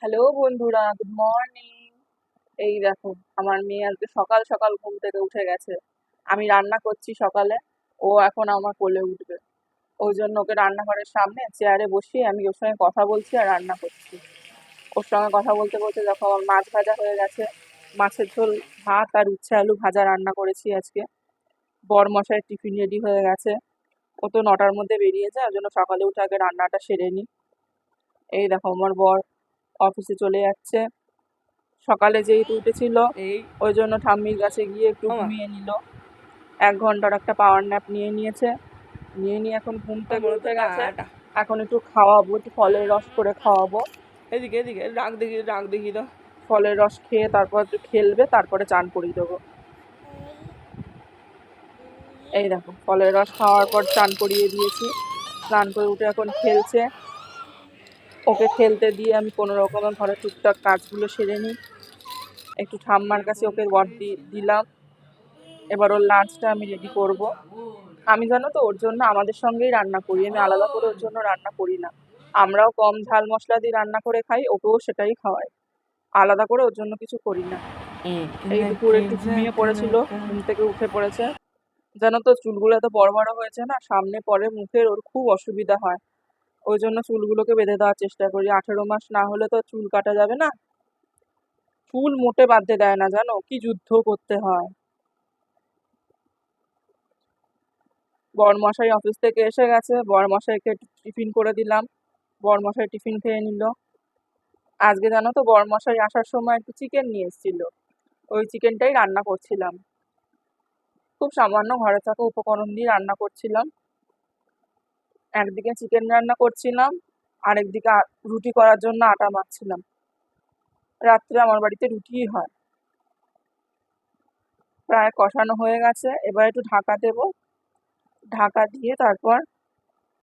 Hello বন্ধুরা, good morning. এই দেখো, আমার মেয়ে আজকে সকাল সকাল ঘুম থেকে উঠে গেছে। আমি রান্না করছি সকালে, ও এখন আমার কোলে উঠবে। ওই জন্য ওকে রান্নাঘরের সামনে চেয়ারে বসিয়ে আমি ওর সঙ্গে কথা বলছি আর রান্না করছি। ওর সঙ্গে কথা বলতে বলতে দেখো আমার মাছ ভাজা হয়ে গেছে। মাছের ঝোল, ভাত আর উচ্ছে আলু ভাজা রান্না করেছি আজকে। বরমশাইয়ের টিফিন রেডি হয়ে গেছে। ও তো 9টার মধ্যে বেরিয়ে যায়, ওই জন্য সকালে উঠে আগে রান্নাটা সেরে নিই। এই দেখো আমার বর অফিসে চলে যাচ্ছে। সকালে যেহেতু উঠেছিল, এই ওই জন্য ঠাম্মির কাছে গিয়ে একটু মামা ঘুমিয়ে নিল। 1 ঘন্টার একটা পাওয়ার ন্যাপ নিয়ে নিয়েছে। নিয়ে এখন ঘুম থেকে মনে তো উঠে গেছে। টাটা। এখন একটু খাওয়াবো, একটু ফলের রস করে খাওয়াবো। এদিকে এদিকে রাগ দেখি তো। ফলের রস খেয়ে তারপর একটু খেলবে, তারপরে চান করিয়ে দেবো। এই দেখো, ফলের রস খাওয়ার পর চান করিয়ে দিয়েছি। স্নান করে উঠে এখন খেলছে। ওকে খেলতে দিয়ে আমি কোনো রকমে ঘরে টুকটাক কাজগুলো সেরে নিই। একটু ঠাম্মার কাছে ওকে দিলাম। এবার ওর লাঞ্চটা আমি রেডি করব। আমি জানো তো ওর জন্য আমাদের সঙ্গেই রান্না করি, আমি আলাদা করে ওর জন্য রান্না করি না। আমরাও কম ঝাল মশলা দিয়ে রান্না করে খাই, ওকেও সেটাই খাওয়াই। আলাদা করে ওর জন্য কিছু করি না। এই দুপুরে একটু ঘুমিয়ে পড়েছিল, ঘুম থেকে উঠে পড়েছে। জানো তো চুলগুলো এত বড় বড় হয়েছে না, সামনে পরে মুখের, ওর খুব অসুবিধা হয়। ওই জন্য চুলগুলোকে বেঁধে দেওয়ার চেষ্টা করি। 18 মাস না হলে তো চুল কাটা যাবে না। চুল মোটে বাঁধতে দেয় না, জানো কি যুদ্ধ করতে হয়। বরমশাই অফিস থেকে এসে গেছে, বরমশাইকে একটু টিফিন করে দিলাম। বরমশাই টিফিন খেয়ে নিল। আজকে জানো তো বরমশাই আসার সময় একটু চিকেন নিয়ে এসেছিল। ওই চিকেনটাই রান্না করছিলাম। খুব সামান্য ঘরে থাকা উপকরণ দিয়ে রান্না করছিলাম। একদিকে চিকেন রান্না করছিলাম, আরেকদিকে রুটি করার জন্য আটা মাখছিলাম। রাত্রে আমার বাড়িতে রুটিই হয়। প্রায় কষানো হয়ে গেছে, এবার একটু ঢাকা দেব। ঢাকা দিয়ে তারপর